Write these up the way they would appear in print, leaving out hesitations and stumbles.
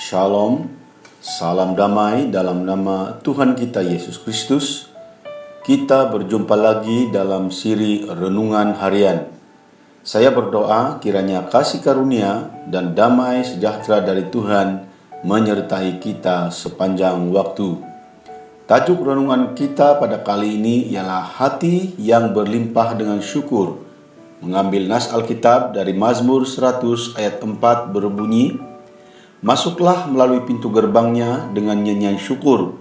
Shalom, salam damai dalam nama Tuhan kita Yesus Kristus. Kita berjumpa lagi dalam siri Renungan Harian. Saya berdoa kiranya kasih karunia dan damai sejahtera dari Tuhan menyertai kita sepanjang waktu. Tajuk renungan kita pada kali ini ialah hati yang berlimpah dengan syukur. Mengambil nas Alkitab dari Mazmur 100 ayat 4 berbunyi, "Masuklah melalui pintu gerbangnya dengan nyanyian syukur,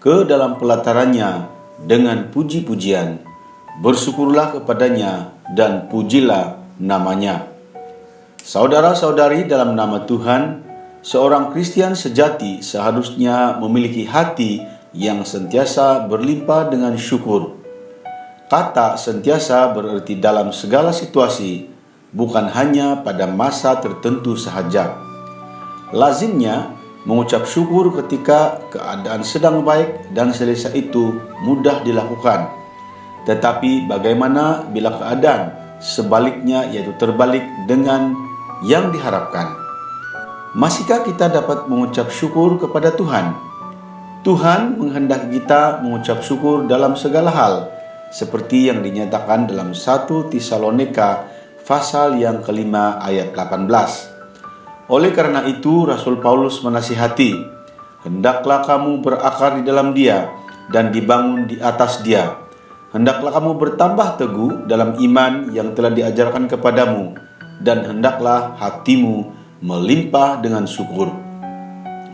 ke dalam pelatarannya dengan puji-pujian. Bersyukurlah kepadanya dan pujilah namanya." Saudara-saudari dalam nama Tuhan, seorang Kristen sejati seharusnya memiliki hati yang sentiasa berlimpah dengan syukur. Kata sentiasa berarti dalam segala situasi, bukan hanya pada masa tertentu sahaja. Lazimnya mengucap syukur ketika keadaan sedang baik dan selesai itu mudah dilakukan. Tetapi bagaimana bila keadaan sebaliknya, yaitu terbalik dengan yang diharapkan? Masihkah kita dapat mengucap syukur kepada Tuhan? Tuhan menghendaki kita mengucap syukur dalam segala hal, seperti yang dinyatakan dalam 1 Tesalonika pasal yang kelima ayat 18. Oleh karena itu, Rasul Paulus menasihati, "Hendaklah kamu berakar di dalam Dia dan dibangun di atas Dia. Hendaklah kamu bertambah teguh dalam iman yang telah diajarkan kepadamu, dan hendaklah hatimu melimpah dengan syukur."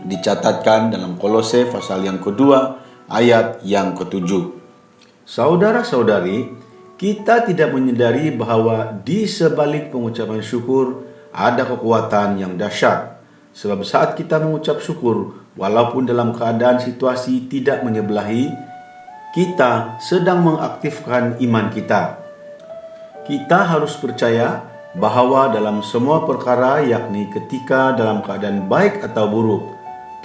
Dicatatkan dalam Kolose pasal yang kedua ayat yang ketujuh. Saudara-saudari, kita tidak menyadari bahwa di sebalik pengucapan syukur ada kekuatan yang dahsyat. Sebab saat kita mengucap syukur, walaupun dalam keadaan situasi tidak menyebelahi, kita sedang mengaktifkan iman kita. Kita harus percaya bahwa dalam semua perkara, yakni ketika dalam keadaan baik atau buruk,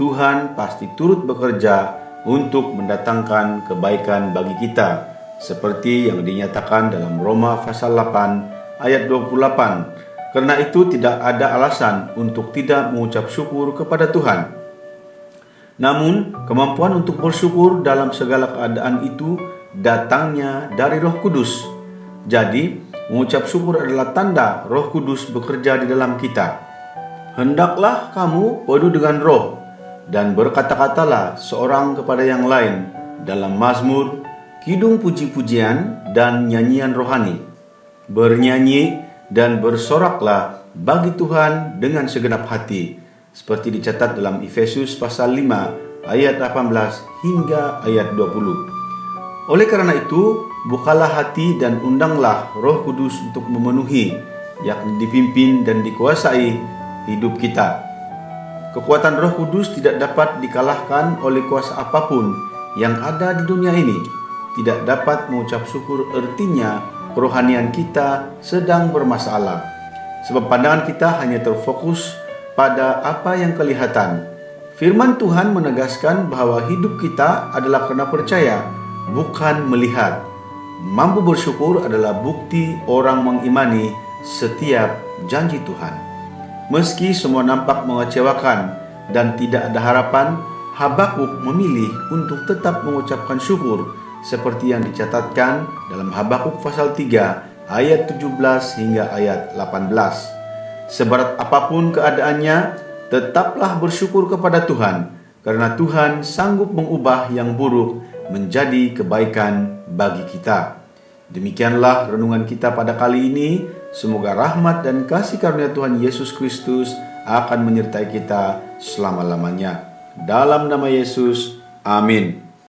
Tuhan pasti turut bekerja untuk mendatangkan kebaikan bagi kita, seperti yang dinyatakan dalam Roma pasal 8 ayat 28. Karena itu tidak ada alasan untuk tidak mengucap syukur kepada Tuhan. Namun, kemampuan untuk bersyukur dalam segala keadaan itu datangnya dari Roh Kudus. Jadi, mengucap syukur adalah tanda Roh Kudus bekerja di dalam kita. "Hendaklah kamu penuh dengan roh, dan berkata-katalah seorang kepada yang lain dalam mazmur, kidung puji-pujian dan nyanyian rohani. Bernyanyi dan bersoraklah bagi Tuhan dengan segenap hati," seperti dicatat dalam Efesus pasal 5 ayat 18 hingga ayat 20. Oleh karena itu, bukalah hati dan undanglah Roh Kudus untuk memenuhi, yakni dipimpin dan dikuasai hidup kita. Kekuatan Roh Kudus tidak dapat dikalahkan oleh kuasa apapun yang ada di dunia ini. Tidak dapat mengucap syukur artinya kerohanian kita sedang bermasalah, sebab pandangan kita hanya terfokus pada apa yang kelihatan. Firman Tuhan menegaskan bahwa hidup kita adalah karena percaya, bukan melihat. Mampu bersyukur adalah bukti orang mengimani setiap janji Tuhan. Meski semua nampak mengecewakan dan tidak ada harapan, Habakuk memilih untuk tetap mengucapkan syukur, seperti yang dicatatkan dalam Habakuk pasal 3 ayat 17 hingga ayat 18. Seberat apapun keadaannya, tetaplah bersyukur kepada Tuhan, karena Tuhan sanggup mengubah yang buruk menjadi kebaikan bagi kita. Demikianlah renungan kita pada kali ini. Semoga rahmat dan kasih karunia Tuhan Yesus Kristus akan menyertai kita selama-lamanya. Dalam nama Yesus, amin.